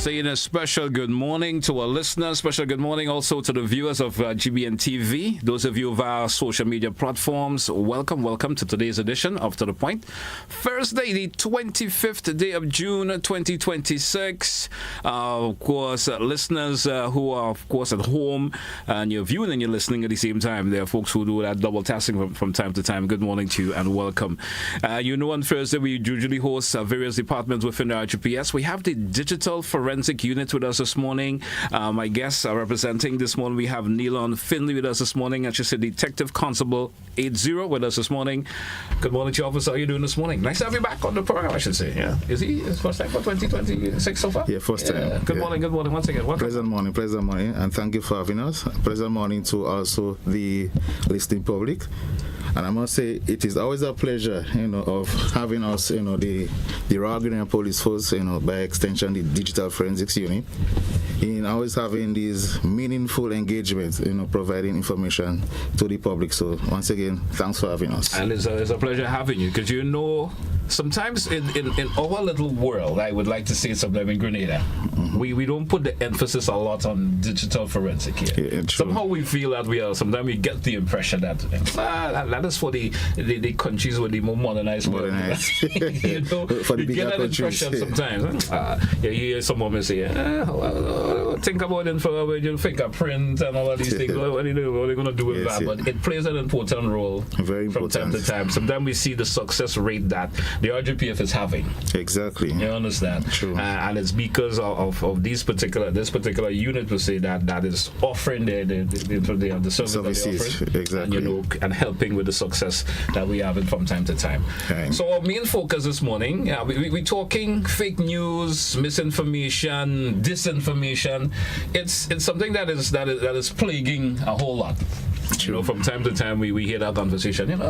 Saying a special good morning to our listeners, special good morning also to the viewers of GBN TV. Those of you via social media platforms, welcome to today's edition of To The Point. Thursday, the 25th day of June 2026. Of course, listeners who are, of course, at home and you're viewing and you're listening at the same time. There are folks who do that double tasking from time to time. Good morning to you and welcome. On Thursday, we usually host various departments within the RGPF. We have the Digital Forensic Unit with us this morning. My guests are representing this morning. We have Neilon Finley with us this morning. I should say Detective Constable 80 with us this morning. Good morning to you, officer. How are you doing this morning? Nice to have you back on the program, I should say. Yeah. Is he his first time for 2026 so far? Yeah, first time. Good morning once again. Welcome. Pleasant morning, and thank you for having us. Pleasant morning to also the listening public. And I must say, it is always a pleasure, of having us, the Royal Grenadier Police Force, by extension, the Digital Forensics Unit, in always having these meaningful engagements, providing information to the public. So once again, thanks for having us. And it's a pleasure having you, because sometimes in our little world, I would like to say something in Grenada, we don't put the emphasis a lot on digital forensic here. Yeah, somehow we feel that sometimes we get the impression that that is for the countries with the more modernized world. For the you get that impression sometimes. You hear someone may say, think about it for your fingerprint and all of these things. What are they going to do with that? But it plays an important role from time to time. Sometimes we see the success rate that the RGPF is having. Exactly. You understand? True. And it's because of this particular unit, we say that is offering the services that they're offering, and helping with the success that we have from time to time. Okay. So our main focus this morning, we're talking fake news, misinformation, disinformation. It's something that is plaguing a whole lot. From time to time we hear that conversation.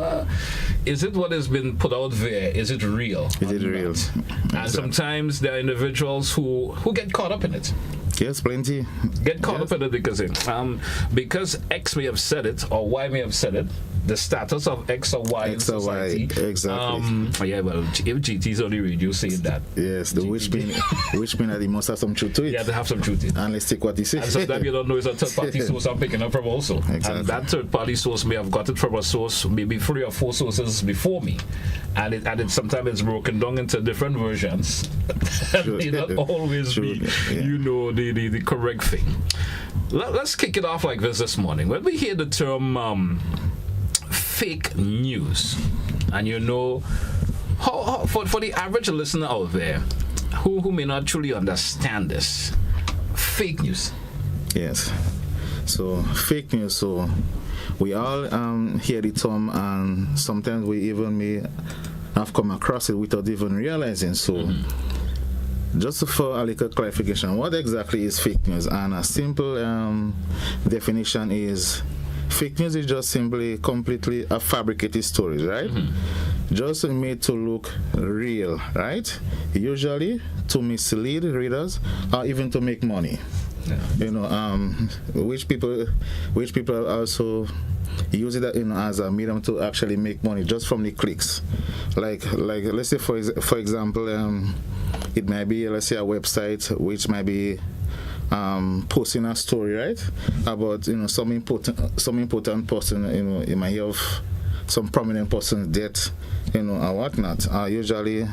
Is it what has been put out there? Is it real? Is it real? And sometimes there are individuals who get caught up in it. Yes, plenty. Get caught up in it because X may have said it or Y may have said it. The status of X or Y in society. Exactly. If GT is on the radio saying that. Yes, which means that it must have some truth to it. Yeah, they have some truth in it. And let's take what he says. And sometimes you don't know it's a third-party source I'm picking up from also. Exactly. And that third-party source may have got it from a source, maybe 3 or 4 sources before me. And it sometimes it's broken down into different versions. And may not always be, the correct thing. Let's kick it off like this morning. When we hear the term fake news, and how, for the average listener out there who may not truly understand this, fake news. Yes. So fake news. So we all hear the term, and sometimes we even may have come across it without even realizing. So just for a little clarification, what exactly is fake news? And a simple definition is, fake news is just simply completely a fabricated story, right? Just made to look real, right? Usually to mislead readers or even to make money. Yeah. Which people also use it as a medium to actually make money just from the clicks. Like let's say for example, it might be, let's say, a website which might be posting a story, right, about some important person, you might hear of some prominent person's death, or whatnot. Usually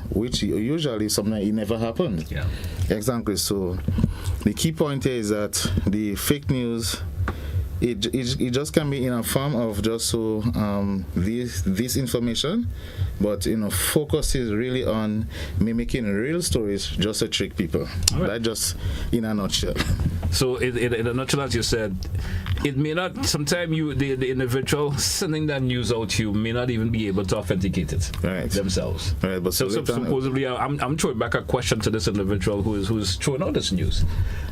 something it never happened. Yeah. Exactly. So the key point here is that the fake news, it just can be in a form of just this information, but focus is really on mimicking real stories just to trick people. Right. That just in a nutshell. So in a nutshell, as you said, it may not, sometimes the individual sending that news out to you may not even be able to authenticate it themselves. Right, but so supposedly I'm throwing back a question to this individual who's throwing out this news,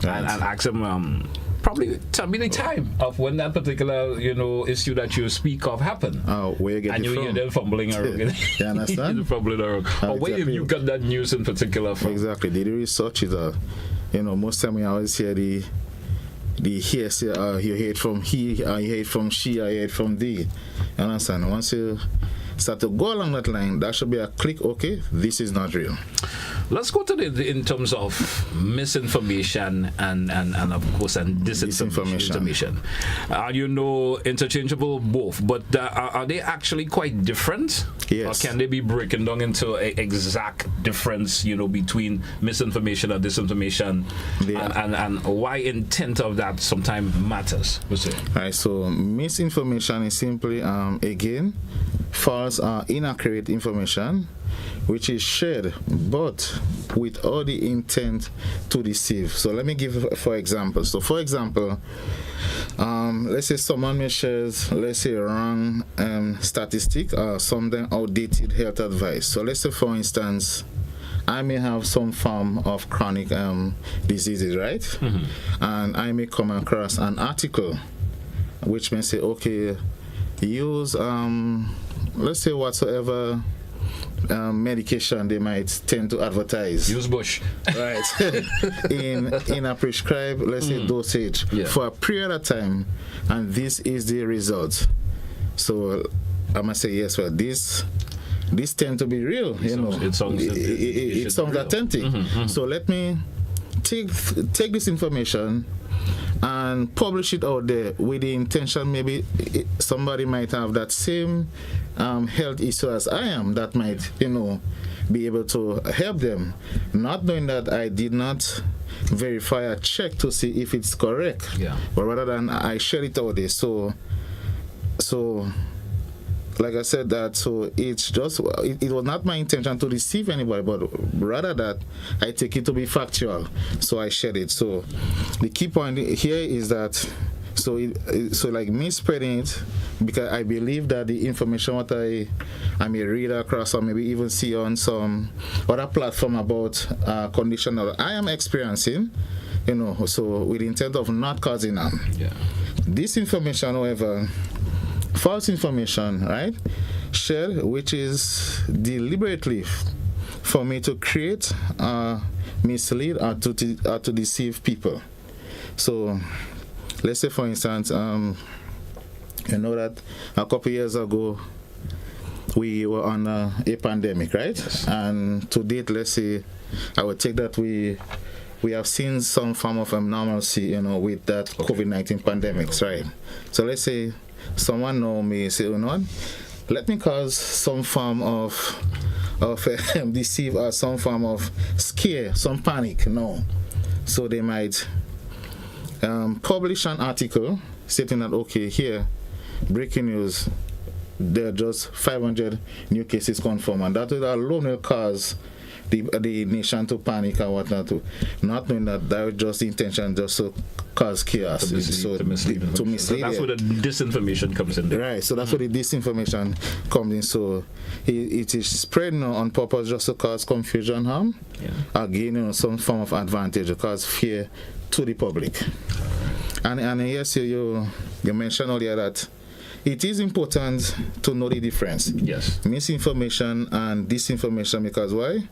and ask him, probably tell me the time of when that particular issue that you speak of happened. Oh, where you get and it you from? hear them fumbling around. You understand? Fumbling around. Or where have you got that news in particular from? Exactly. The research is most time we always hear the hearsay. You hear it from he, or you hear it from she, or you hear it from thee. You understand? Once you start to go along that line, that should be a click. Okay, this is not real. Let's go to in terms of misinformation and of course disinformation. Interchangeable both, but are they actually quite different? Yes. Or can they be breaking down into an exact difference, between misinformation and disinformation, and why intent of that sometimes matters? Right. So misinformation is simply again false or inaccurate information which is shared but without the intent to deceive. So let me give for example. So for example, let's say someone may share, let's say, wrong statistic or something outdated health advice. So let's say, for instance, I may have some form of chronic diseases, right? Mm-hmm. And I may come across an article which may say, okay, use let's say whatsoever medication they might tend to advertise. Use Bush. Right. in a prescribed, let's say, dosage for a period of time, and this is the result. So I must say, yes, well, this tend to be real, It sounds authentic. Mm-hmm, mm-hmm. So let me take this information and publish it out there with the intention maybe somebody might have that same health issue as I am that might, be able to help them, not knowing that I did not verify or check to see if it's correct. Yeah. But rather than I share it out there. So like I said, that so it's just it was not my intention to deceive anybody, but rather that I take it to be factual, so I shared it. So the key point here is that so like me spreading it because I believe that the information what I may read across or maybe even see on some other platform about condition that I am experiencing, so with the intent of not causing harm. Yeah. This information, however, false information, right, shared, which is deliberately for me to create, mislead, or to deceive people. So, let's say, for instance, that a couple years ago we were on a pandemic, right? Yes. And to date, let's say, I would take that we have seen some form of normalcy, with that COVID-19 pandemics, right? So let's say someone may say, let me cause some form of deceive or some form of scare, some panic. No. So they might publish an article stating that, okay, here, breaking news, there are just 500 new cases confirmed, and that alone will cause the nation to panic or whatnot, not knowing that was just the intention just to cause chaos. To mislead. So that's where the disinformation comes in there. Right, so that's where the disinformation comes in. So it is spread on purpose just to cause confusion, harm, again, some form of advantage, to cause fear to the public. And yes, you mentioned earlier that it is important to know the difference. Yes. Misinformation and disinformation, because why?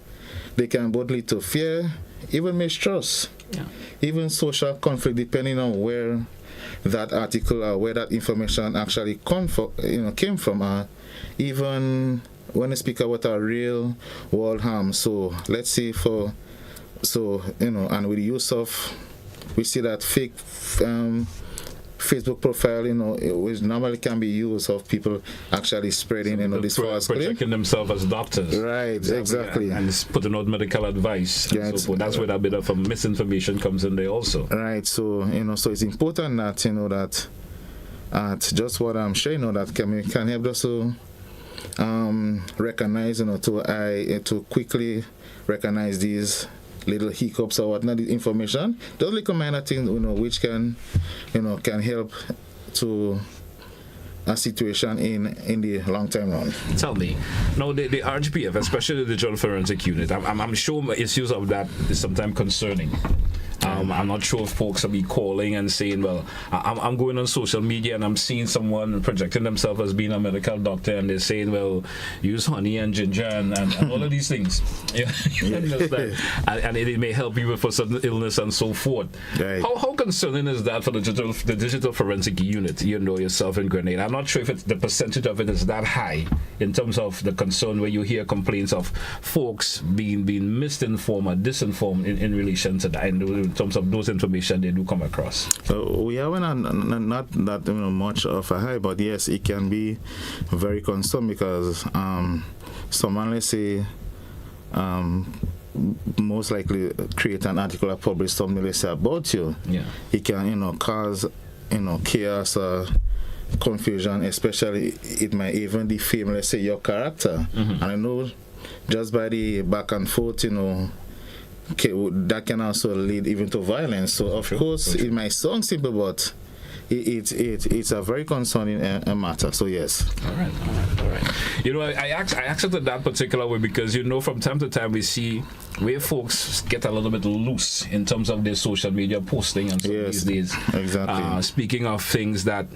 They can both lead to fear, even mistrust, even social conflict, depending on where that article or where that information actually came from. Even when I speak about a real world harm. So let's say and with the use of, we see that fake Facebook profile, which normally can be used of people actually spreading, this false claim. Projecting themselves as doctors. Right, exactly. And putting out medical advice. Yeah, so that's where that bit of misinformation comes in there also. Right, so, so it's important that, that just what I'm sharing, that can help us to recognize, to quickly recognize these little hiccups or whatnot, the information, those little minor things, which can help to a situation in the long term run. Tell me, now the RGPF, especially the Digital Forensic Unit, I'm sure issues of that is sometimes concerning. I'm not sure if folks will be calling and saying, well, I'm going on social media and I'm seeing someone projecting themselves as being a medical doctor, and they're saying, well, use honey and ginger and all of these things. Yeah. And it may help you for certain illness and so forth. Right. How concerning is that for the digital forensic unit, yourself in Grenada? I'm not sure if the percentage of it is that high in terms of the concern where you hear complaints of folks being misinformed or disinformed in relation to that, in terms of those information they do come across. We haven't not that much of a high, but yes, it can be very concerned because someone, let's say, most likely create an article or publish something, let's say, about you. Yeah. It can cause chaos or confusion, especially it might even defame, let's say, your character. And I know just by the back and forth, that can also lead even to violence. So of course it might sound simple, but it's a very concerning matter. So yes. All right. I asked it that particular way because from time to time we see where folks get a little bit loose in terms of their social media posting and so these days. Exactly. Speaking of things that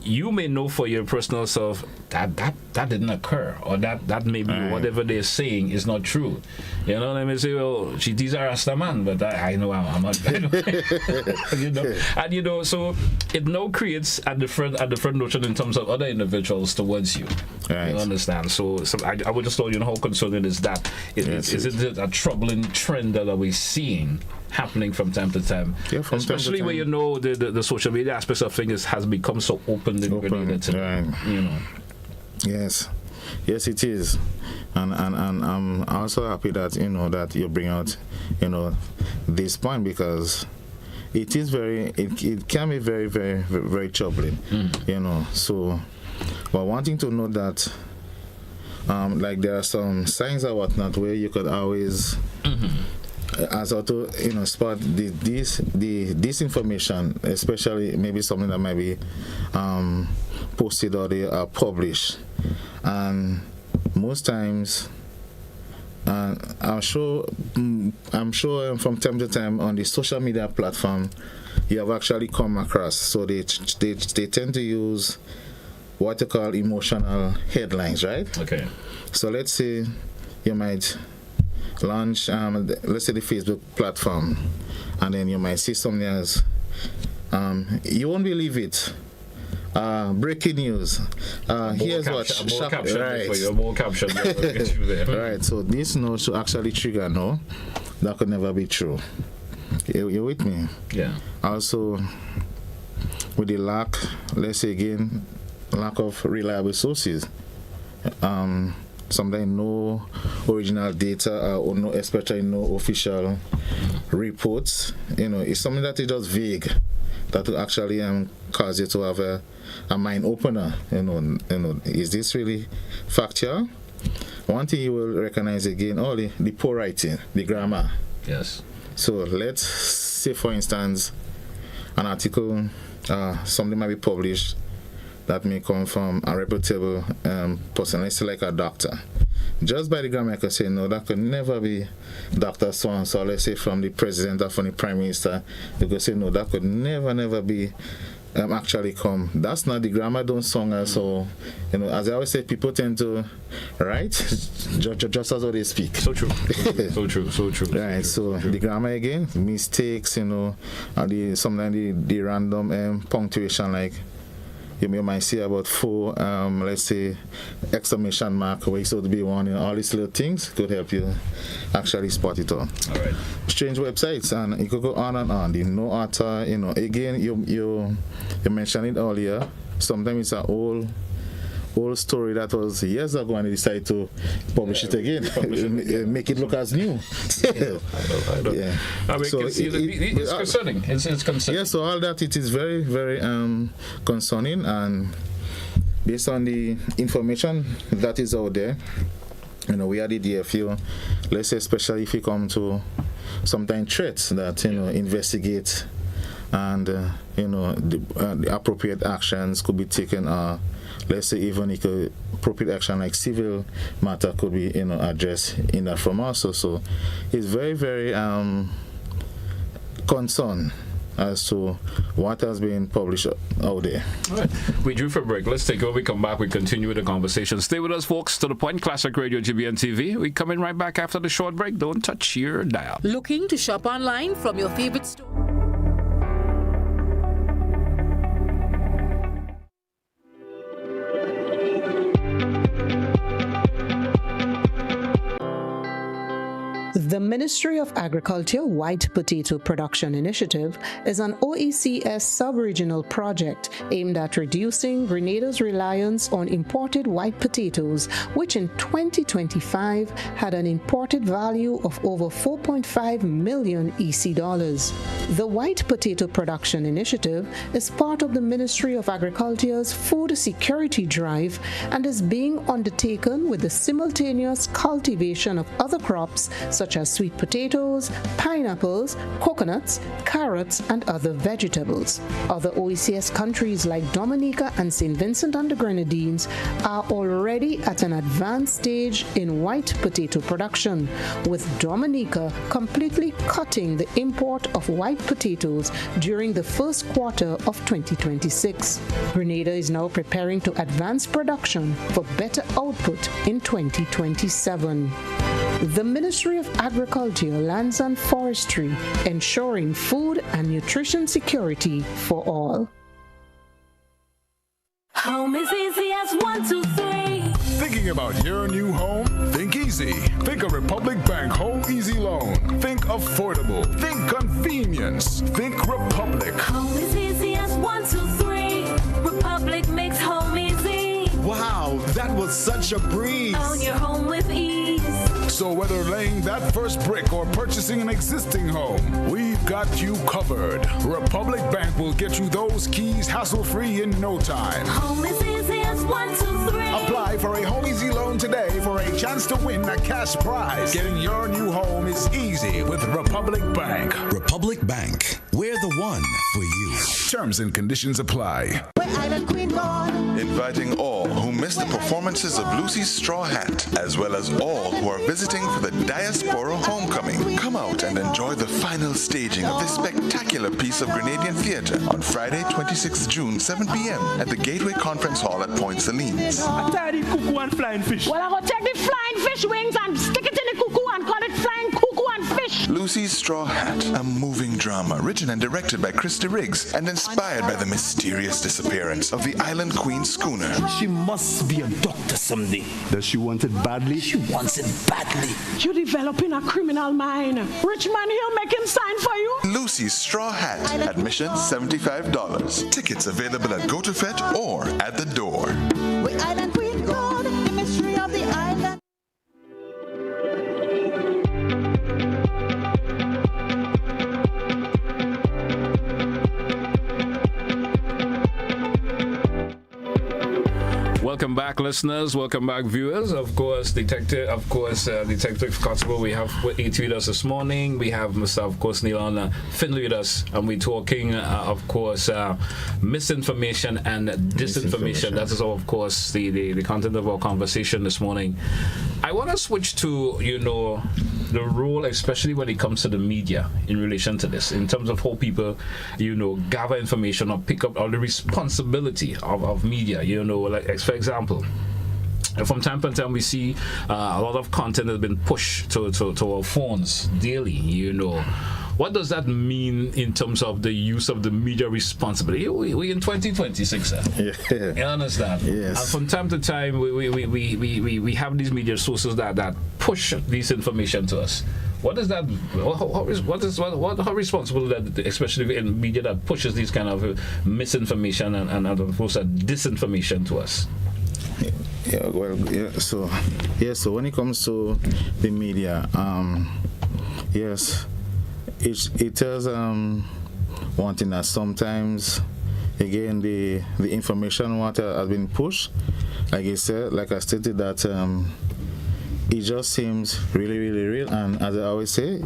you may know for your personal self that didn't occur, or that maybe whatever they're saying is not true. Let me say, well, these are Rasta man, but I know I'm not. And so it now creates a different notion in terms of other individuals towards you. Right. You understand? So I would just thought, how concerning is that? Is it a troubling trend that we're seeing happening from time to time? Yeah, especially time to time. Where the social media aspects of things has become so open in Grenada today. Right. Yes, it is, and I'm also happy that that you bring out this point, because it is it can be very, very, very troubling. So, but wanting to know that like there are some signs or whatnot where you could always as to spot this information, especially maybe something that might be posted or they are published. And most times, I'm sure from time to time on the social media platform, you have actually come across. So they tend to use what they call emotional headlines, right? Okay. So let's say you might launch, let's say the Facebook platform, and then you might see something else. You won't believe it. Breaking news. Here's what. More caption. Right. So this note should actually trigger. No, that could never be true. You with me? Yeah. Also, with the lack of reliable sources. Sometimes no original data or no, especially no official reports. It's something that is just vague. That will actually cause you to have a mind opener. Is this really factual? One thing you will recognize again, the poor writing, the grammar. Yes. So let's say, for instance, an article, something might be published that may come from a reputable person, let's say like a doctor. Just by the grammar, I could say, no, that could never be Dr. So-and-so, let's say from the president or from the prime minister. You could say, no, that could never be actually come. That's not the grammar, don't song us. So, as I always say, people tend to write just as how they speak. So true. So true. Right, so the grammar again, mistakes, sometimes the random punctuation, like you might see about 4, let's say, exclamation mark, where it's supposed to be 1, all these little things could help you actually spot it all. All right. Strange websites, and it could go on and on. The no author, again, you mentioned it earlier. Sometimes it's an old story that was years ago, and they decided to publish it again, make it look as new. I know. Yeah. So it's concerning. It's concerning. Yeah, so all that, it is very, very concerning, and based on the information that is out there, we are the DFU, let's say, especially if you come to sometimes threats that, investigate, and, the appropriate actions could be taken, let's say even appropriate action like civil matter could be, addressed in that from us. So it's very, very, concern as to what has been published out there. All right. We drew for a break. Let's take it. When we come back, we continue with the conversation. Stay with us, folks. To the Point, Classic Radio, GBN TV. We coming right back after the short break. Don't touch your dial. Looking to shop online from your favorite store? The Ministry of Agriculture White Potato Production Initiative is an OECS sub-regional project aimed at reducing Grenada's reliance on imported white potatoes, which in 2025 had an imported value of over 4.5 million EC dollars. The White Potato Production Initiative is part of the Ministry of Agriculture's food security drive and is being undertaken with the simultaneous cultivation of other crops such as sweet potatoes, pineapples, coconuts, carrots, and other vegetables. Other OECS countries like Dominica and St. Vincent and the Grenadines are already at an advanced stage in white potato production, with Dominica completely cutting the import of white potatoes during the first quarter of 2026. Grenada is now preparing to advance production for better output in 2027. The Ministry of Agriculture, Lands and Forestry, ensuring food and nutrition security for all. Home is easy as 1, 2, 3. Thinking about your new home? Think easy. Think a Republic Bank Home Easy Loan. Think affordable. Think convenience. Think Republic. Home is easy as 1, 2, 3. Republic makes home easy. Wow, that was such a breeze. Own your home with ease. So whether laying that first brick or purchasing an existing home, we've got you covered. Republic Bank will get you those keys hassle-free in no time. Home is easy as 1, 2, 3. Apply for a Home Easy Loan today for a chance to win a cash prize. Getting your new home is easy with Republic Bank. Republic Bank, we're the one for you. Terms and conditions apply. Inviting all who missed the performances of Lucy's Straw Hat, as well as all who are visiting for the Diaspora Homecoming. Come out and enjoy the final staging of this spectacular piece of Grenadian theatre on Friday, 26th June, 7 p.m. at the Gateway Conference Hall at Point Salines. I'm tired of cuckoo and flying fish. Well, I'm going to take the flying fish wings and stick it in the cuckoo and call it flying cuckoo and fish. Lucy's Straw Hat, a moving drama written and directed by Christy Riggs and inspired by the mysterious disappearance of the Island Queen schooner. She must be a doctor someday. Does she want it badly? She wants it badly. You're developing a criminal mind. Rich man here make him sign for you. Lucy's Straw Hat. Admission $75. Tickets available at GoToFet or at the door. We Island Queen God, the mystery of the island. Welcome back, listeners. Welcome back, viewers. Of course, Detective Constable. We have AT with us this morning. We have Mr. Of course, Neil Finley with us, and we're talking, of course, misinformation and disinformation. That is all, of course, the content of our conversation this morning. I want to switch to, the role, especially when it comes to the media in relation to this, in terms of how people, gather information or pick up, or the responsibility of media, like, for example, from time to time we see a lot of content has been pushed to our phones daily, What does that mean in terms of the use of the media responsibility? We in 2026, sir. Yeah. You understand? Yes. And from time to time, we have these media sources that push this information to us. What is that? How responsible that, especially in media that pushes these kind of misinformation and of course disinformation to us? So when it comes to the media, yes. It tells one thing that sometimes, again, the information what has been pushed, like I stated, that it just seems really, really real, and as I always say,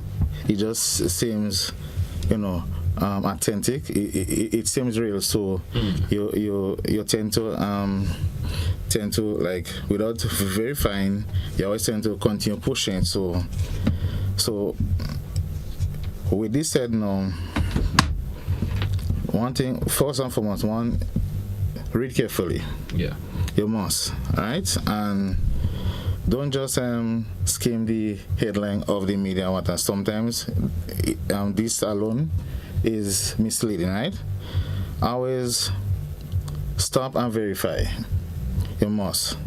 it just seems, authentic. It seems real, so you tend to like, without verifying, you always tend to continue pushing. So with this said now, one thing, first and foremost, read carefully. Yeah. You must, right? And don't just skim the headline of the media. What sometimes this alone is misleading, right? Always stop and verify. You must.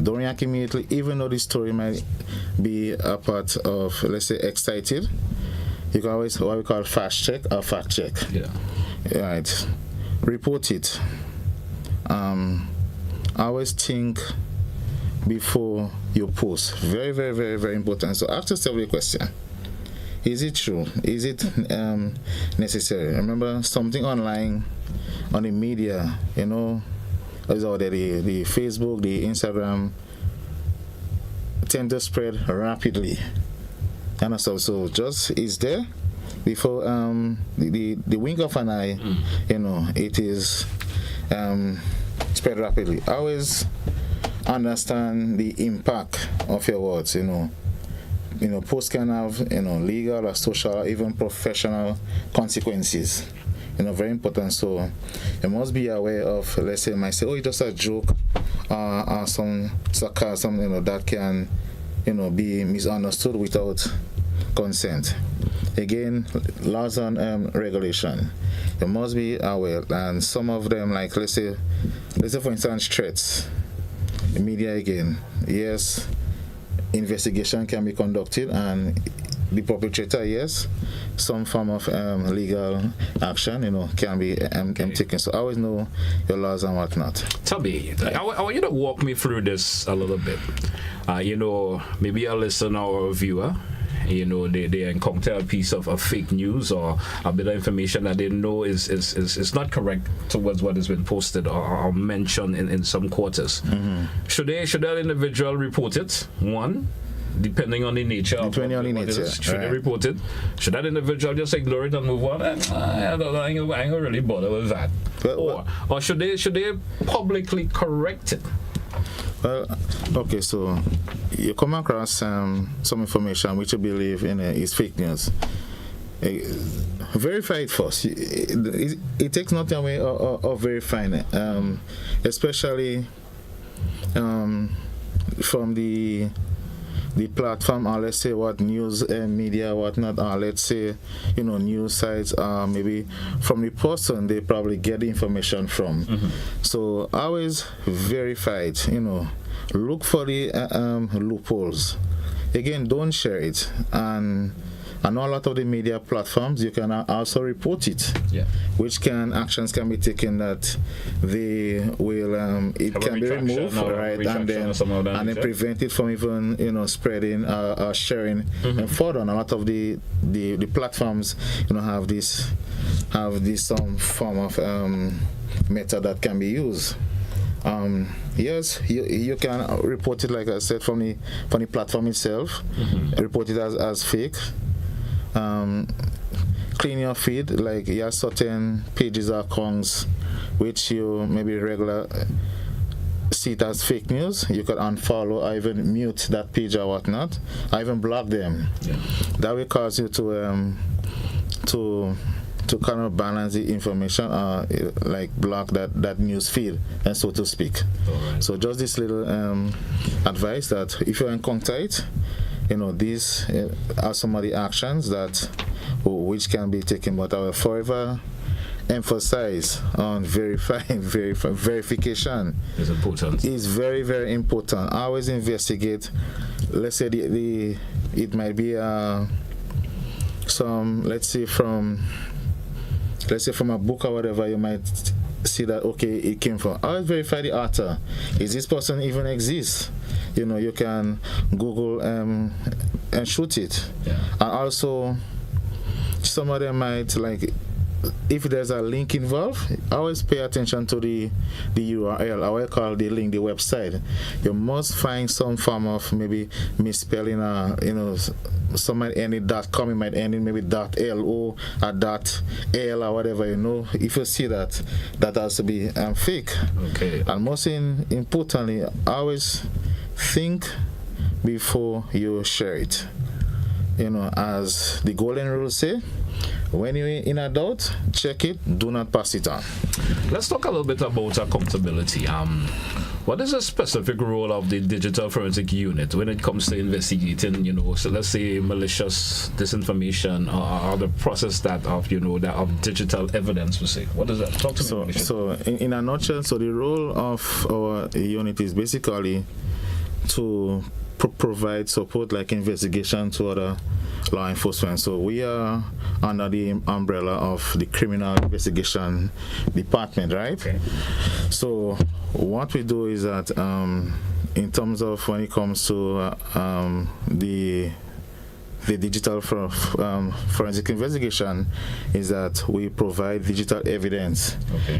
Don't react immediately, even though the story might be a part of, let's say, excited. You can always what we call fast check or fact check. Yeah. Right. Report it. Always think before you post. Very, very, very, very important. So ask yourself the question. Is it true? Is it necessary? Remember, something online on the media, is out there, the Facebook, the Instagram, tend to spread rapidly. And so just is there before the wink of an eye, it is spread rapidly. Always understand the impact of your words, posts can have, legal or social or even professional consequences. Very important. So you must be aware of, let's say, might say, oh, it's just a joke or some sarcasm, that can, be misunderstood without consent. Again, laws and regulation. You must be aware, and some of them, like let's say for instance, threats. The media again. Yes, investigation can be conducted, and the perpetrator, yes, some form of legal action, can be taken. So always know your laws and whatnot. Tabi, I want you to walk me through this a little bit. Maybe a listener or a viewer, they encounter a piece of fake news or a bit of information that they know is not correct towards what has been posted or mentioned in some quarters. Mm-hmm. Should that individual report it? One, depending on the nature of what it is. Should they report it? Should that individual just ignore it and move on? I ain't gonna really bother with that. Or should they publicly correct it? Well, okay, so you come across some information which you believe is fake news. Verify it first. It takes nothing away of verifying it, especially from the platform, or let's say what news media, whatnot, or let's say news sites, maybe from the person they probably get the information from. Mm-hmm. So always verify it. Look for the loopholes. Again, don't share it. And a lot of the media platforms, you can also report it. Yeah. Which actions can be taken that they will it can be removed, right, and then prevent it from even spreading or sharing and further. And a lot of the platforms have this some form of method that can be used. Yes, you can report it, like I said, from the platform itself. Mm-hmm. Report it as fake. Clean your feed, like you have certain pages or accounts which you maybe regular see it as fake news. You could unfollow or even mute that page or whatnot, or even block them. Yeah. That will cause you to kind of balance the information, like block that news feed, and so to speak. Right. So just this little advice that if you encounter it, these are some of the actions that which can be taken, but I will forever emphasize on verification. It's important. It's very, very important. Always investigate. Let's say it might be let's say from a book or whatever, you might see that it came from. Always verify the author. Is this person even exist? You can Google and shoot it. Yeah. And also, some of them might, like, if there's a link involved, always pay attention to the URL. I will call the link the website. You must find some form of maybe misspelling, some might end in .com, it might end in maybe .lo or .l or whatever. If you see that has to be fake. Okay. And most importantly, always think before you share it. as the golden rule say, when you're in a doubt, check it, do not pass it on. Let's talk a little bit about accountability. What is the specific role of the digital forensic unit when it comes to investigating, so let's say malicious disinformation or the process that of digital evidence, we say? What is that? Talk to me. So in a nutshell, so the role of our unit is basically to provide support like investigation to other law enforcement. So we are under the umbrella of the criminal investigation department, right? Okay. So what we do is that in terms of when it comes to the digital forensic investigation, is that we provide digital evidence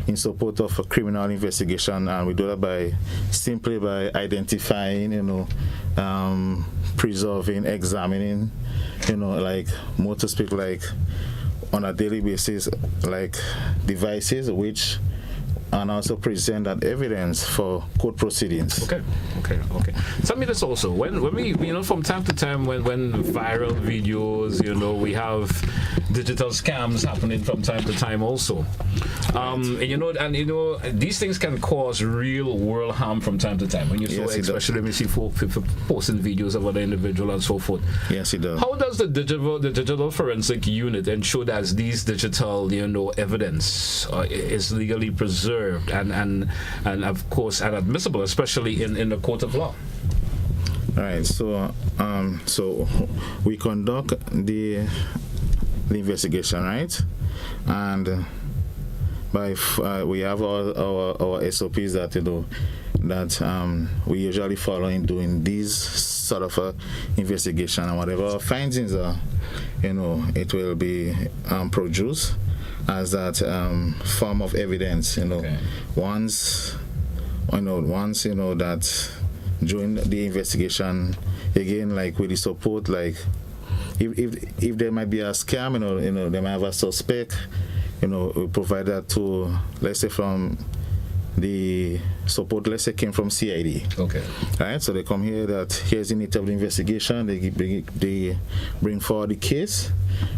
in support of a criminal investigation, and we do that simply by identifying, preserving, examining, like more to speak, like on a daily basis, like devices which and also present that evidence for court proceedings. Okay. Tell me this also. When we, from time to time, when viral videos, we have digital scams happening from time to time also. These things can cause real world harm from time to time. When you saw, especially when you see folk posting videos of other individuals and so forth. Yes, it does. How does the digital forensic unit ensure that these digital, evidence is legally preserved and of course and admissible, especially in the court of law? All right. So we conduct the investigation, right? And we have our SOPs that we usually follow in doing these sort of investigation, and whatever our findings are, it will be produced as that form of evidence. Once that during the investigation, again, like with the support, like if there might be a scam, they might have a suspect, we provide that to, let's say, from the support, let's say, came from CID. Okay. Right? So they come here that here's the nature of the investigation, they bring forward the case,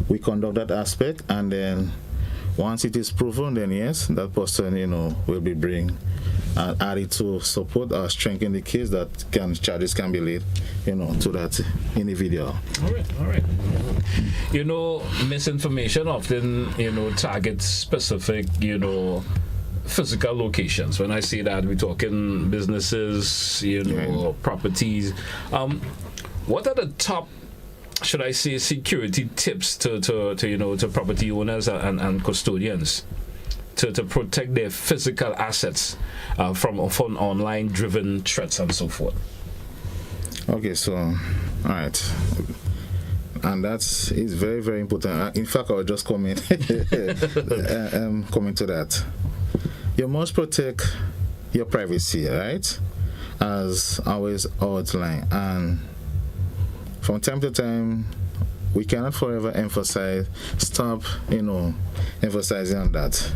we conduct that aspect, and then once it is proven, then yes, that person, will be added to support or strengthen the case that charges can be laid, to that individual. All right. Misinformation often, targets specific, physical locations. When I say that, we're talking businesses, properties. What are the top, should I say, security tips to property owners and custodians to protect their physical assets from online driven threats and so forth? Okay, so all right, and is very, very important. In fact, I will just comment coming to that. You must protect your privacy, right? As always outlined, and from time to time, we cannot forever stop emphasizing on that.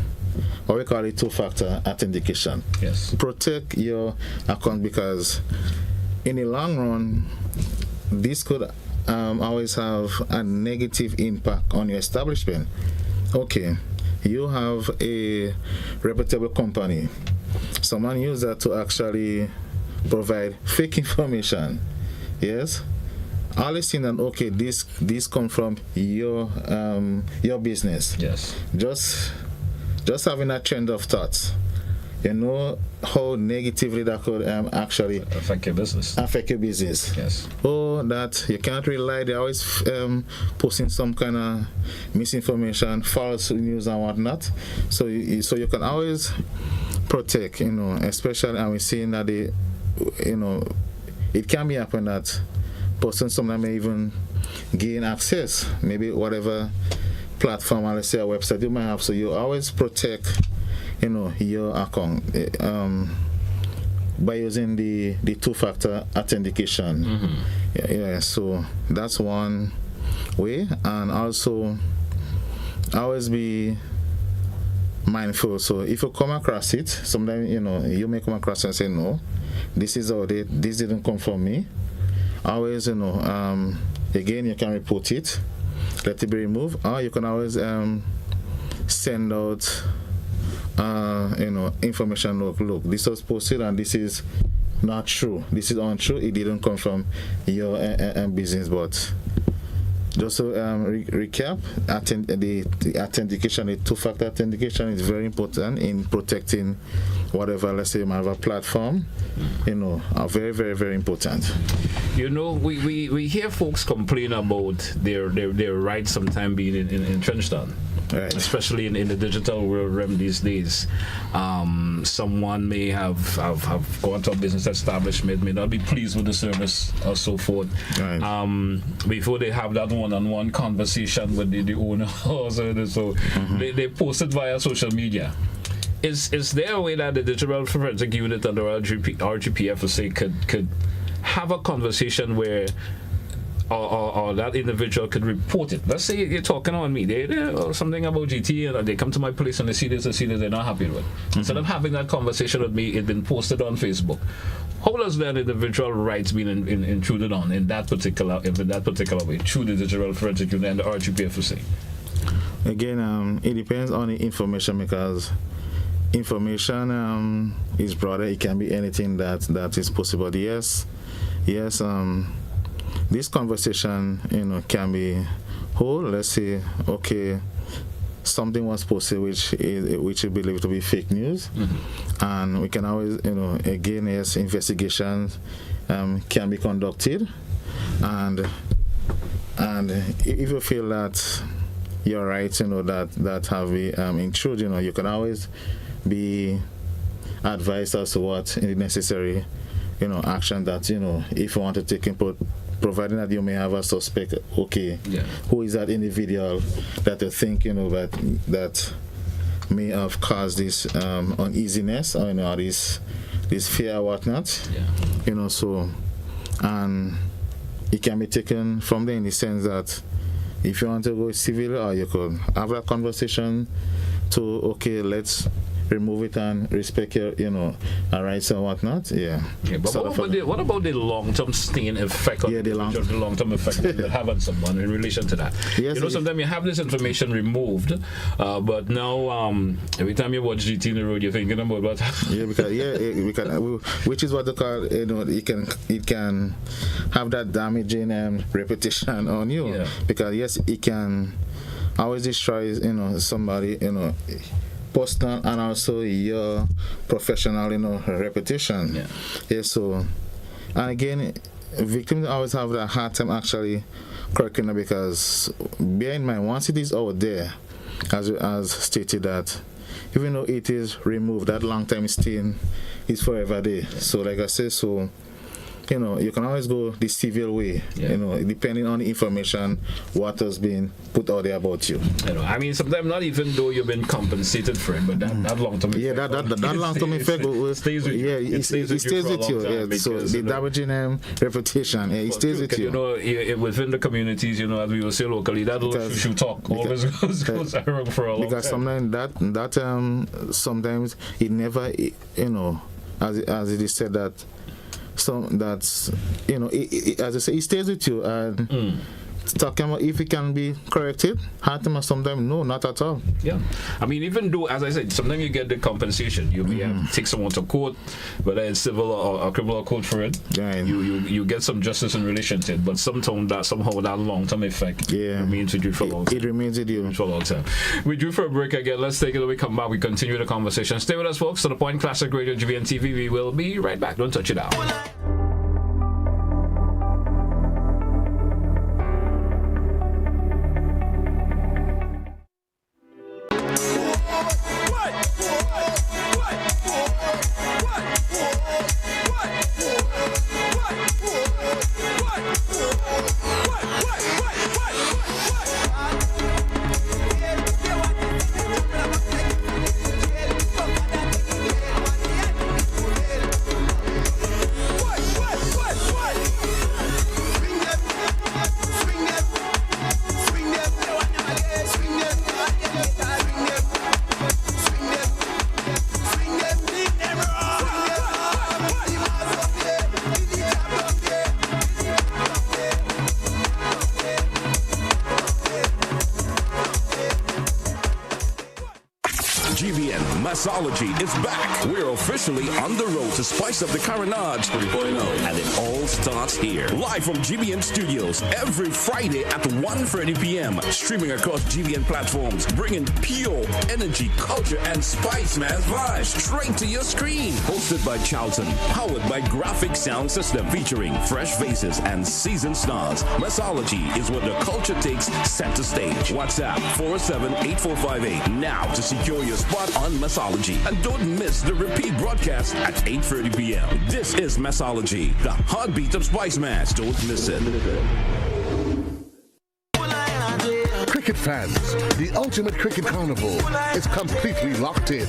Or we call it two-factor authentication. Yes. Protect your account, because in the long run, this could always have a negative impact on your establishment. Okay, you have a reputable company. Someone used that to actually provide fake information. Yes? Always think that, okay, this come from your business. Yes. Just having that trend of thoughts, how negatively that could actually affect your business. Yes. Oh, that you can't rely. They're always posting some kind of misinformation, false news and whatnot. So you can always protect, especially, and we're seeing that it can be happen that person sometimes may even gain access, maybe whatever platform, or let's say a website you might have. So you always protect, your account by using the two-factor authentication. Mm-hmm. Yeah. So that's one way, and also always be mindful. So if you come across it, sometimes you may come across it and say, no, this didn't come from me. Always again, you can report it, let it be removed, or you can always send out information. Look, this was posted and this is not true, this is untrue, it didn't come from your business. But just to recap, the authentication, the two-factor authentication is very important in protecting whatever, let's say, you might have a platform, are very, very, very important. We hear folks complain about their rights sometimes being entrenched on. Right. Especially in the digital world realm these days. Someone may have gone to a business establishment, may not be pleased with the service or so forth. Right. Before they have that one-on-one conversation with the owner or so they post it via social media. Is there a way that the Digital Forensic Unit under RGPF say could have a conversation where or that individual could report it? Let's say you're talking on me, or something about GT, and they come to my place and they see this they're not happy with. Instead of having that conversation with me, it's been posted on Facebook. How does that individual rights been intruded on in that particular way through the Digital Forensic Unit and the RGPF? Again, it depends on the information, because information is broader. It can be anything that is possible. Yes. This conversation, can be whole. Let's say, okay, something was posted which is believed to be fake news, and we can always, again, yes, investigations can be conducted, and if you feel that your rights, that have been intruded, you can always be advised as to what is necessary, action that, if you want to take input, providing that you may have a suspect, who is that individual that you think, that may have caused this uneasiness or this fear or whatnot, so, and it can be taken from there in the sense that if you want to go civil, or you could have a conversation to, let's remove it and respect your, our rights and whatnot. But what about the long-term stain effect? The long-term effect that you have on someone in relation to that. Yes, sometimes you have this information removed, but now every time you watch GT in the road, you're thinking about what. because which is what they call, it can have that damaging repetition on you, because yes, it can always destroy somebody, personal and also your professional, reputation. So, and again, victims always have a hard time actually correcting it, because bear in mind, once it is out there, as stated, that even though it is removed, that long time stain is forever there. So, like I said, you can always go the civil way, depending on the information, what has been put out there about you. I mean, sometimes not even though you've been compensated for it, but that long-term effect. that long-term effect stays with you. It stays with you. So the damaging reputation, it stays with you. Within the communities, as we will say locally, that little shoo talk always goes around for a long time. Because sometimes it never, as it is said that. So that's, as I say, it stays with you. And talking about if it can be corrected, hard time sometimes, no, not at all. I mean, even though, as I said, sometimes you get the compensation. You may have to take someone to court, whether it's civil or criminal court for it. You get some justice in relation to it, but somehow that long-term effect remains with you for a long time. It remains with you for a long time. We drew for a break again. Let's take it away. Come back. We continue the conversation. Stay with us, folks. To the Point Classic Radio, GBN TV. We will be right back. Don't touch it out. GBN Massology is back. We're officially on the road to spice up the Carenage 3.0, and it all starts here. Live from GBN Studios every Friday at 1:30 p.m. Streaming across GBN platforms, bringing pure energy, culture, and spice man's vibes straight to your screen. Hosted by Charlton, powered by Graphic Sound System, featuring fresh faces and seasoned stars. Massology is what the culture takes center stage. WhatsApp 407-8458 now to secure your spot on Massology. And don't miss the repeat broadcast at 8:30 p.m. This is Massology, the heartbeat of Spice Mass. Don't miss it. Cricket fans, the ultimate cricket carnival is completely locked in.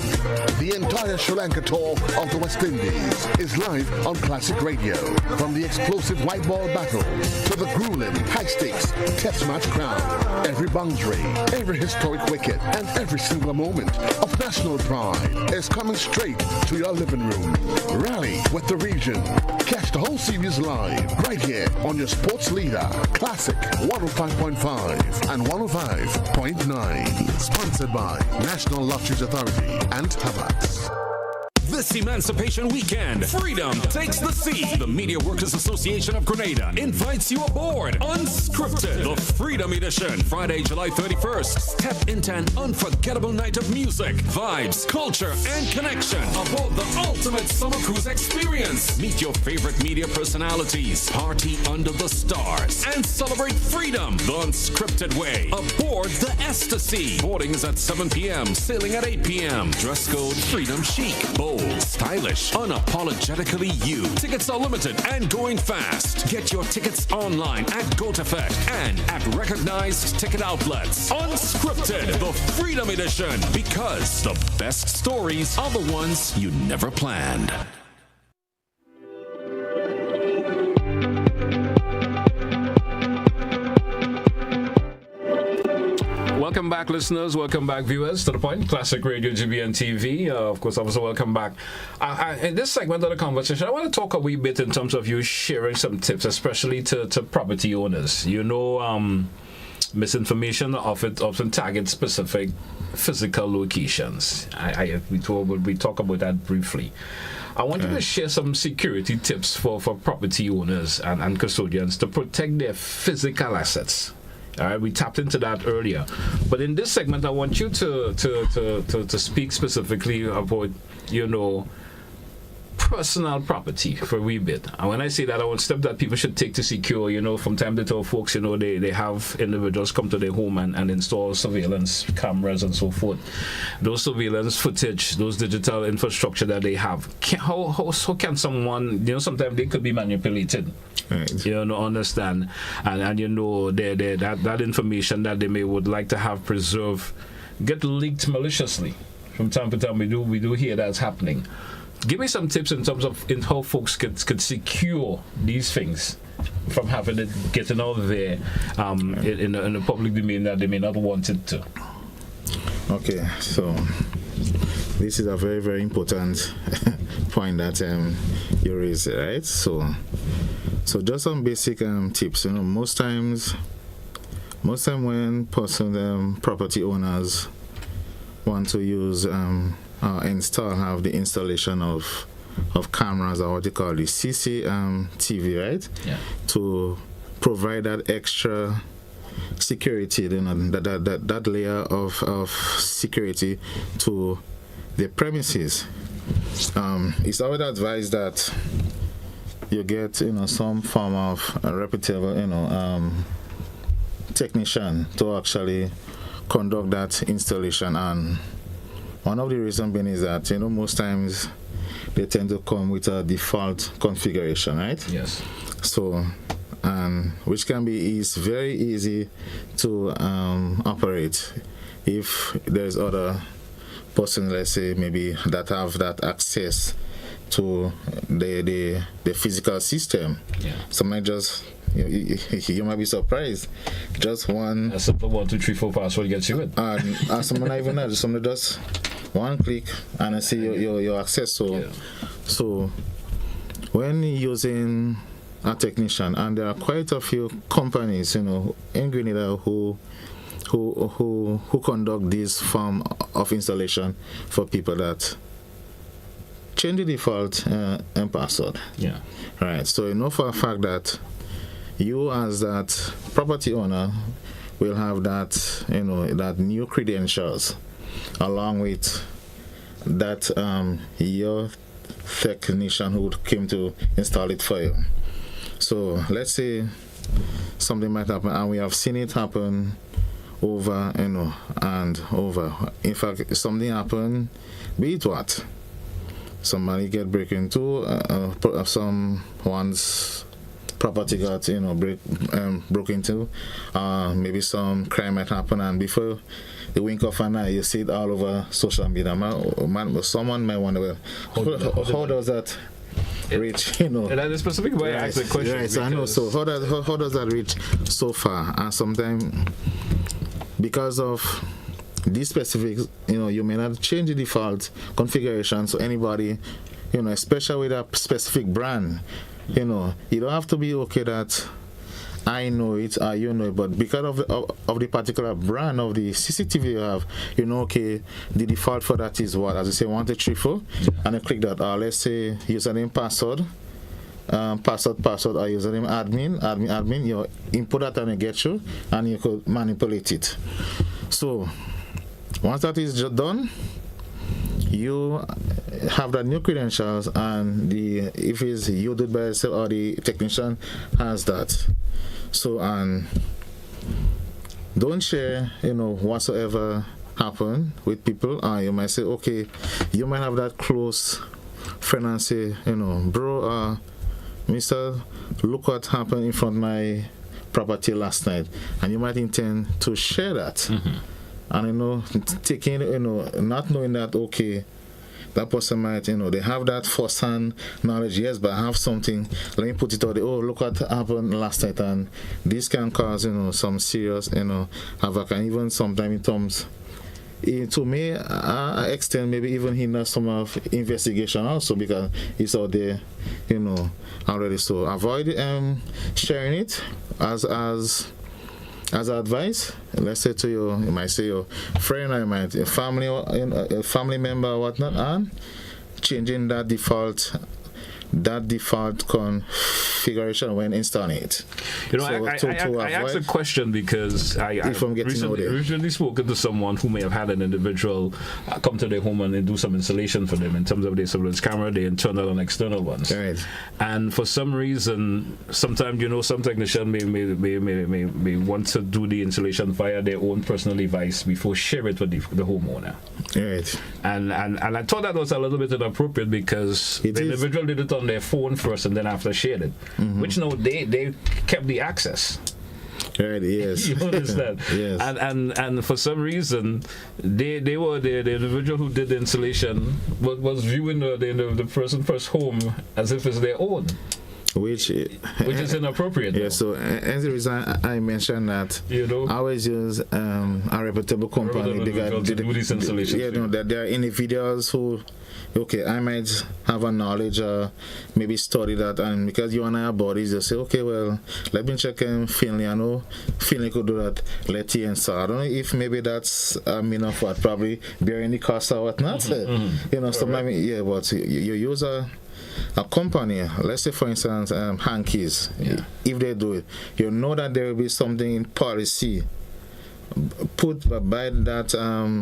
The entire Sri Lanka tour of the West Indies is live on Classic Radio. From the explosive white ball battle to the grueling high-stakes test match crown, every boundary, every historic wicket, and every single moment of national pride is coming straight to your living room. Rally with the region. Catch the whole series live right here on your sports leader, Classic 105.5 and 105.9. Sponsored by National Lotteries Authority and Tabax. This Emancipation Weekend, freedom takes the sea. The Media Workers Association of Grenada invites you aboard Unscripted, the Freedom Edition, Friday, July 31st. Step into an unforgettable night of music, vibes, culture, and connection aboard the ultimate summer cruise experience. Meet your favorite media personalities, party under the stars, and celebrate freedom the unscripted way aboard the Ecstasy. Boarding is at 7 p.m., sailing at 8 p.m. Dress code Freedom Chic. Bold, stylish, unapologetically you. Tickets are limited and going fast. Get your tickets online at GoToFet and at recognized ticket outlets. Unscripted, the Freedom Edition, because the best stories are the ones you never planned. Welcome back, listeners. Welcome back, viewers, to The Point, Classic Radio, GBN TV. Of course, also welcome back. In this segment of the conversation, I want to talk a wee bit in terms of you sharing some tips, especially to property owners. You know, misinformation often targets specific physical locations. We talk about that briefly. I want you to share some security tips for property owners and custodians to protect their physical assets. All right, we tapped into that earlier, but in this segment, I want you to speak specifically about, you know, personal property for a wee bit. And when I say that, I want steps that people should take to secure. You know, from time to time, folks, you know, they have individuals come to their home and install surveillance cameras and so forth. Those surveillance footage, those digital infrastructure that they have, how can someone, you know, sometimes they could be manipulated. Right. You know, understand, and you know, that information that they would like to have preserved get leaked maliciously. From time to time, we do hear that's happening. Give me some tips in terms of how folks could secure these things from having it getting out there in the public domain that they may not want it to. Okay, so this is a very, very important point that you raised, right? So just some basic tips. You know, most time when property owners want to use have the installation of cameras, or what they call the CCTV, right? Yeah. To provide that extra security, you know, that layer of security to the premises. It's always advised that you get, you know, some form of a reputable, you know, technician to actually conduct that installation. And one of the reasons being is that, you know, most times they tend to come with a default configuration, right? Yes. So, which can be very easy to operate if there's other person, let's say, maybe that have that access to the physical system. Yeah. Some might just, you might be surprised. Just one. A simple 1, 2, 3, 4 password gets you in. And someone not even know. Someone just one click and I see your access. So when using a technician, and there are quite a few companies, you know, in Grenada who who conduct this form of installation for people that change the default and password. Yeah. Right. So you know for a fact that you as that property owner will have that, that new credentials along with that your technician who came to install it for you. So let's say something might happen, and we have seen it happen over, and over. In fact, something happened, be it what? Somebody get break into someone's property got broke into, maybe some crime might happen, and before the wink of an eye you see it all over social media. Someone might wonder, well, how does that reach? And that's a specific way I ask the question. Right, so I know. So how does that reach so far? And sometimes because of these specifics, you may not change the default configuration. So anybody, especially with a specific brand, you don't have to be okay that I know it or you know it, but because of the particular brand of the CCTV you have, okay, the default for that is what? As you say, 1234, and you click that. Let's say username, password, password, or username, admin. You input that and it gets you, and you could manipulate it. So once that is done, you have that new credentials, and if it's you did by yourself or the technician has that. So, and don't share, whatsoever happen with people. You might say, okay, you might have that close friend and say, bro, Mister, look what happened in front of my property last night, and you might intend to share that. Mm-hmm. And taking, not knowing that, okay, that person might, they have that first-hand knowledge, yes, but I have something, let me put it out there, look what happened last night, and this can cause, some serious, havoc, and even sometimes in terms, to me, I extend maybe even hinder some of investigation also, because it's out there, already. So avoid sharing it as advice. Let's say to you might say your friend, or you might a family member or whatnot, and changing that default configuration when installing it. I asked a question because I've recently spoken to someone who may have had an individual come to their home and do some installation for them in terms of their surveillance camera, the internal and external ones. Right. And for some reason, sometimes some technician may want to do the installation via their own personal device before share it with the homeowner. Right. And I thought that was a little bit inappropriate because the individual did it on their phone first and then after shared it, which they kept the access. Right, yes. You understand? Yes. And for some reason, they were the individual who did the installation was viewing the person first home as if it's their own. Which is inappropriate. Yeah, so and the reason I mentioned that I always use a reputable company because they do these installations. That there are individuals who, okay, I might have a knowledge, maybe study that, and because you and I are bodies, they say, okay, well, let me check Finley. I know Finley could do that. Let you install. I don't know if maybe that's of what, probably bearing the cost or whatnot. Sometimes, yeah, but you use a company, let's say for instance Hankies, if they do it, that there will be something in policy put by that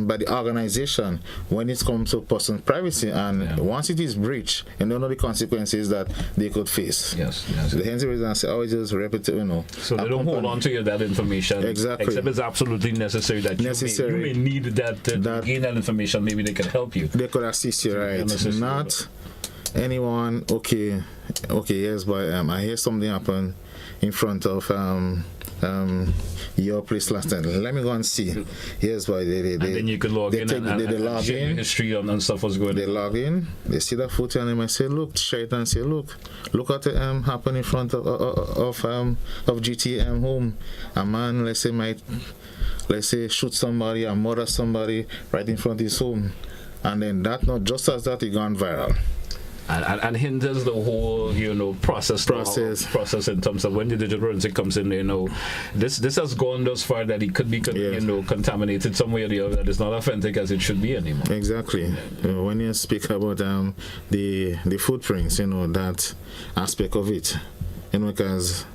by the organization when it comes to personal privacy, and once it is breached, and they know the consequences that they could face. Yes. So hence the reason I say always just repeat it, so they don't hold on to that information exactly, except it's absolutely necessary that you may need that to gain that information. Maybe they can help you, they could assist you, right? Not anyone, okay, yes, but I hear something happen in front of your place last night. Let me go and see. Yes, but and then you can log in and log in. History and stuff was going on. They log in, they see that footage, and they might say, look, share it and say, look what happened in front of GTM home. A man, let's say shoot somebody or murder somebody right in front of his home, and then that, not just as that, it gone viral. and hinders the whole, process in terms of when the digital forensic comes in. This has gone thus far that it could be, contaminated some way or the other. That is not authentic as it should be anymore. Exactly. When you speak about the footprints, that aspect of it, because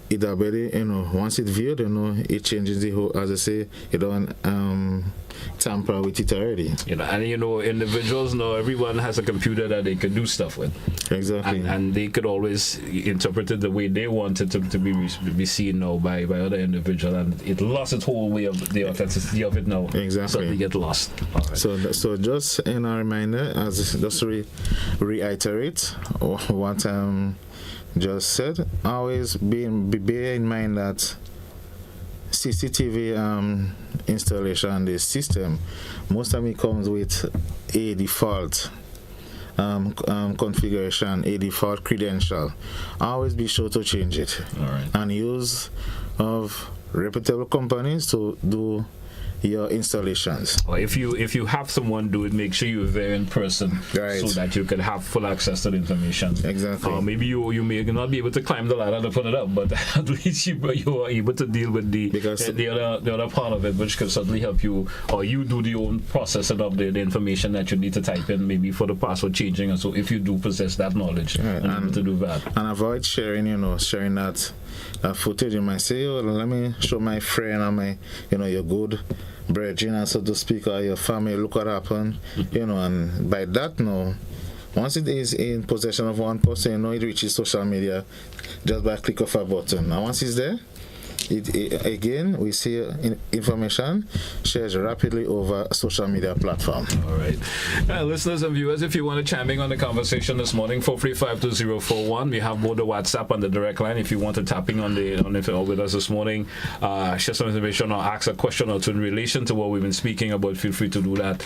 it already, once it's viewed, it changes the whole, as I say, you don't tamper with it already. Individuals know everyone has a computer that they can do stuff with. Exactly. And they could always interpret it the way they want it to be seen now by other individuals, and it lost its whole way of the authenticity of it now. Exactly. Suddenly get lost. Right. So just in a reminder, as just reiterate what just said, always bear in mind that CCTV installation, the system, most of it comes with a default configuration, a default credential. Always be sure to change it. All right. And use of reputable companies to do your installations. Or if you have someone do it, make sure you're there in person, right, so that you can have full access to the information. Exactly. Maybe you may not be able to climb the ladder to put it up, but at least you are able to deal with the other part of it, which can certainly help you, or you do the own processing of the information that you need to type in, maybe for the password changing. And so if you do possess that knowledge, right, and able to do that. And avoid sharing that footage. You might say, let me show my friend or my, your good brethren, so to speak, or your family, look what happened, and by that, once it is in possession of one person, it reaches social media just by a click of a button. And once it's there, again, we see information shared rapidly over a social media platform. All right. Listeners and viewers, if you want to chime in on the conversation this morning, 435-2041. We have both the WhatsApp and the direct line. If you want to tap in on with us this morning, share some information or ask a question or two in relation to what we've been speaking about, feel free to do that.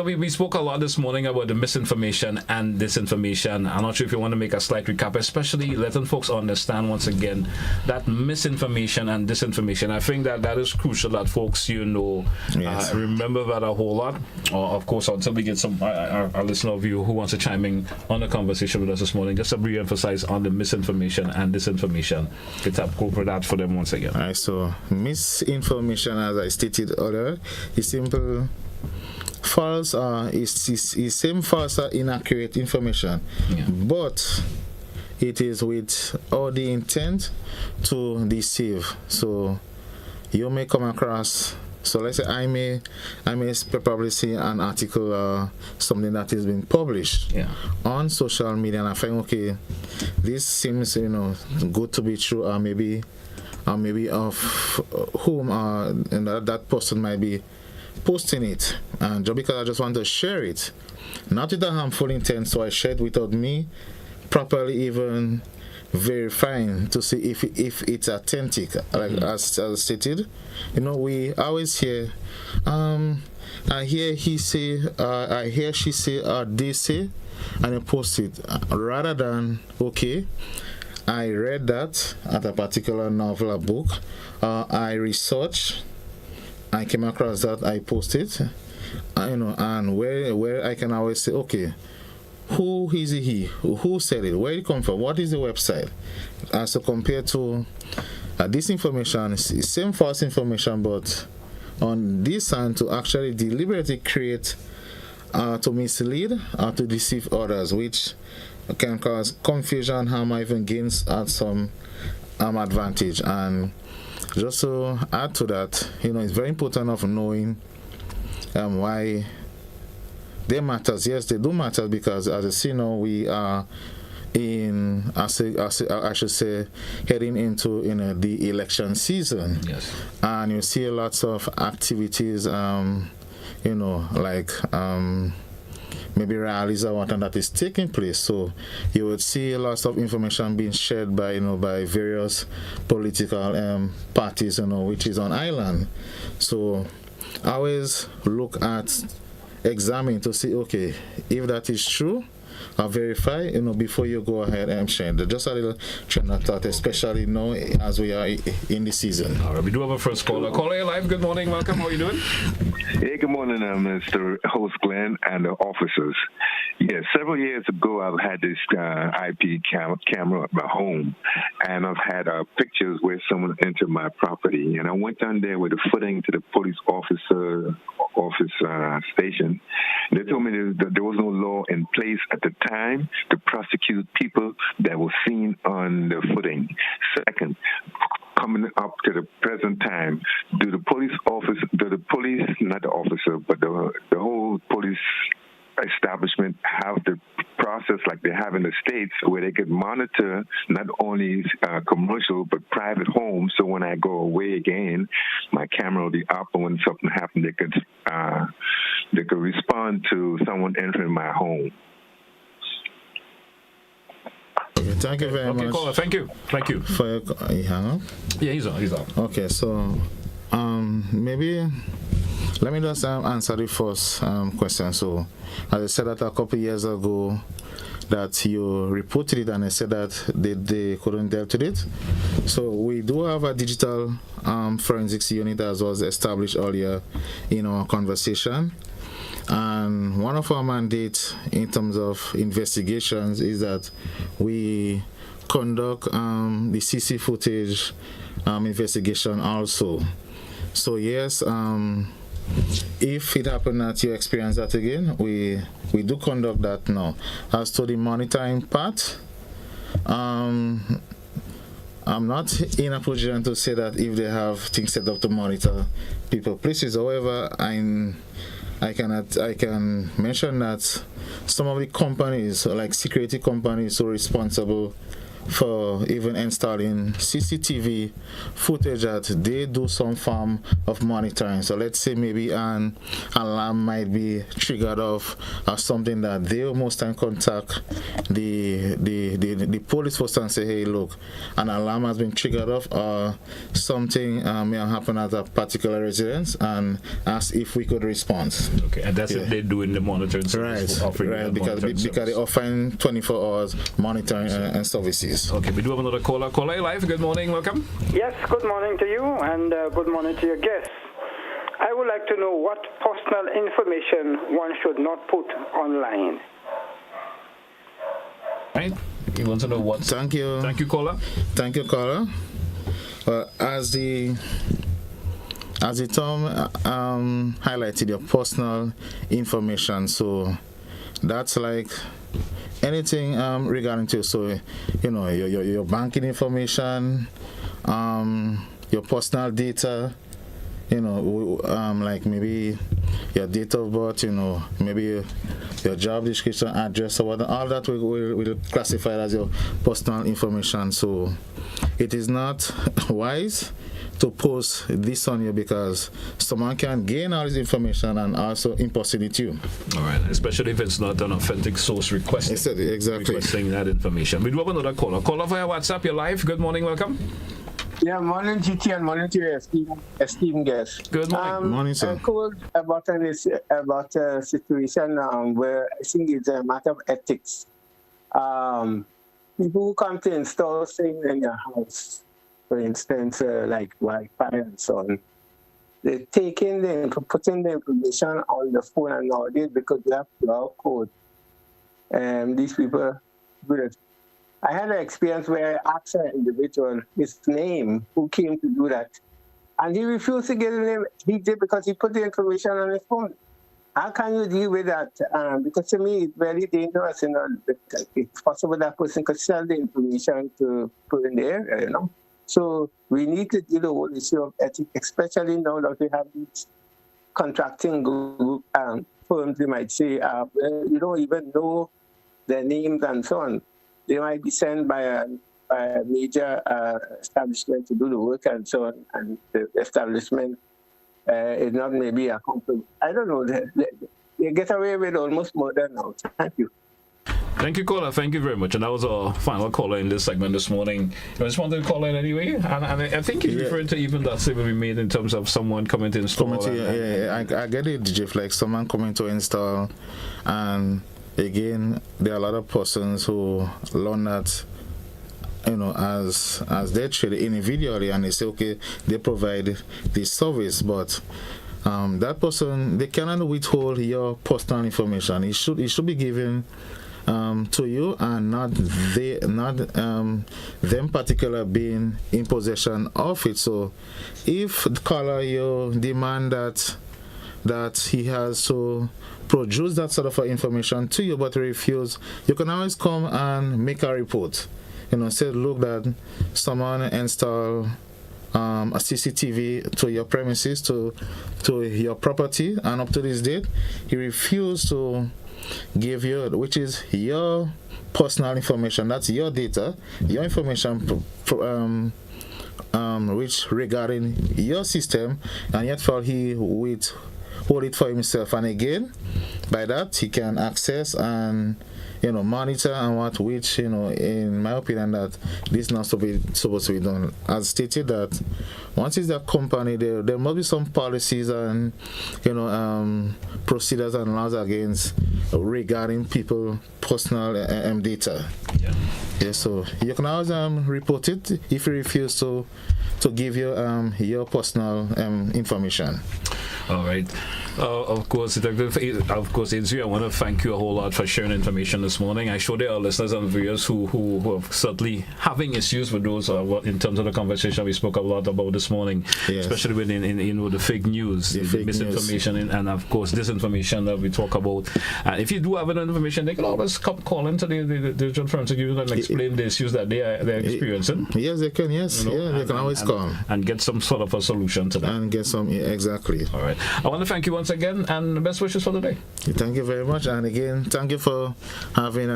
We spoke a lot this morning about the misinformation and disinformation. I'm not sure if you want to make a slight recap, especially letting folks understand once again that misinformation and disinformation. I think that is crucial that folks, yes, remember that a whole lot. Of course, until we get some our listener of you who wants to chime in on the conversation with us this morning, just to re-emphasize on the misinformation and disinformation. Let's go for that for them once again. All right, so misinformation, as I stated earlier, is simple. False is same false or inaccurate information, but it is with all the intent to deceive. So you may come across, so let's say I may probably see an article or something that is being published on social media, and I find, okay, this seems good to be true, or maybe of whom and that person might be posting it, and just because I just want to share it, not with a harmful intent, so I share it without me properly even verifying to see if it's authentic. Like as stated, we always hear I hear he say, I hear she say, or they say, and you post it, rather than, okay, I read that at a particular novel or book, I researched, I came across that, I posted, and where I can always say, okay, who is he? Who said it? Where it come from? What is the website? So compared to this information, is same false information, but on this hand, to actually deliberately create, to mislead or to deceive others, which can cause confusion, harm, or even gains at some advantage. And just to add to that, it's very important of knowing why they matters. Yes, they do matter, because as you see now, we are I should say, heading into the election season. Yes. And you see lots of activities, like maybe rallies or whatnot that is taking place. So you would see lots of information being shared by by various political parties, which is on island. So always examine to see, okay, if that is true, verify, before you go ahead and share. Just a little train of thought, especially now as we are in the season. All right, we do have a first caller. Caller, you're live. Good morning. Welcome. How are you doing? Hey, good morning, Mr. Host Glen and the officers. Yes, several years ago, I've had this IP camera at my home, and I've had pictures where someone entered my property, and I went down there with a footing to the police office station. They told me that there was no law in place at the time to prosecute people that were seen on the footing. Second, coming up to the present time, not the officer, but the whole police establishment have the process like they have in the States where they could monitor not only commercial but private homes, so when I go away again, my camera will be up, and when something happens, they could respond to someone entering my home. Thank you very much. Caller, thank you. For your, you hang up? Yeah, he's on. Okay, so maybe let me just answer the first question. So, as I said that a couple years ago, that you reported it, and I said that they couldn't deal with it. So we do have a digital forensics unit as was established earlier in our conversation. And one of our mandates in terms of investigations is that we conduct the CC footage investigation also. So yes, if it happened that you experience that again, we do conduct that now. As to the monitoring part, I'm not in a position to say that if they have things set up to monitor people places. However, I can mention that some of the companies, like security companies, are responsible for even installing CCTV footage that they do some form of monitoring. So let's say maybe an alarm might be triggered off or something that they most time contact the police force and say, hey, look, an alarm has been triggered off or something may have happened at a particular residence, and ask if we could respond. Okay, and that's what they do in the monitoring service. Right, because they offer 24 hours monitoring and services. Okay, we do have another caller. Caller, live. Good morning. Welcome. Yes, good morning to you, and good morning to your guests. I would like to know what personal information one should not put online. Right. You want to know what? Thank you. Thank you, caller. Thank you, caller. As the term highlighted, your personal information, so that's like anything regarding to, so your banking information, your personal data, like maybe your date of birth, maybe your job description, address, or whatever. All that will classify as your personal information. So it is not wise to post this on you, because someone can gain all this information and also impersonate you. All right, especially if it's not an authentic source requesting that information. We do have another caller. Caller via WhatsApp. You're live. Good morning. Welcome. Yeah, morning GT and morning to your esteemed guest. Good morning. Morning, sir. I called about a situation where I think it's a matter of ethics. People who come to install things in your house, for instance, like Wi-Fi and so on, they're putting the information on the phone, and nowadays, because they have QR code, these people do it. I had an experience where I asked an individual his name who came to do that, and he refused to give the name. He did because he put the information on his phone. How can you deal with that? Because to me, it's very dangerous. It's possible that person could sell the information to put in the area, So we need to deal with the whole issue of ethics, especially now that we have these contracting group firms, you might say, where you don't even know their names and so on. They might be sent by a major establishment to do the work and so on, and the establishment is not maybe a company. I don't know. They get away with almost murder now. Thank you. Thank you, caller. Thank you very much. And that was our final caller in this segment this morning. I just wanted to call in anyway, and I think he's referring to even that statement we made in terms of someone coming to install. I get it, Jeff. Like someone coming to install, and again, there are a lot of persons who learn that, as they trade individually, and they say, okay, they provide this service, but that person, they cannot withhold your personal information. It should be given to you, and not them particular being in possession of it. So if the caller, you demand that he has to produce that sort of information to you, but refuse, you can always come and make a report. Say, look, that someone install a CCTV to your premises, to your property, and up to this date, he refused to give you, which is your personal information. That's your data, your information, which regarding your system, and yet for he hold it for himself. And again, by that he can access and monitor and which in my opinion, that this is not supposed to be done. As stated, that once it's a company, there must be some policies and procedures and laws against regarding people personal data. So you can always report it if you refuse to give your personal information. All right. Of course, Detective. Of course, Adrian, I want to thank you a whole lot for sharing information this morning. I'm sure there are listeners and viewers who are certainly having issues with those in terms of the conversation we spoke a lot about this morning, especially with the fake news, the misinformation, and of course disinformation that we talk about. If you do have any information, they can always call into the digital forensic unit and explain the issues that they're experiencing. Yes, they can. Yes, they can always call and get some sort of a solution to that. And get some exactly. All right. I want to thank you once again, and best wishes for the day. Thank you very much, and again, thank you for having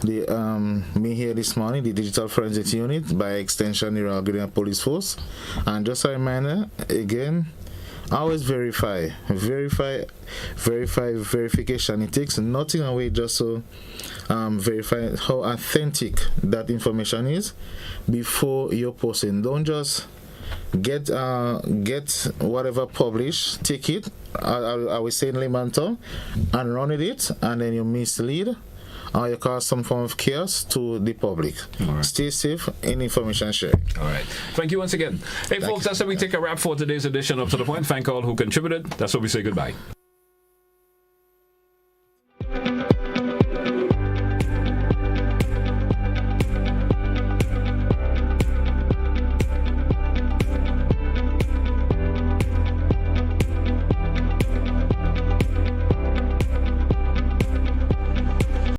me here this morning, the Digital Forensics Unit, by extension the Royal Grenadier Police Force. And just a reminder, again, always verification. It takes nothing away just to verify how authentic that information is before you're posting. Don't just get whatever published, take it, I will say in layman term, and run with it, and then you mislead or you cause some form of chaos to the public. Right. Stay safe in information sharing. All right. Thank you once again. Hey, folks, that's how we take a wrap for today's edition of To The Point. Thank all who contributed. That's what we say goodbye.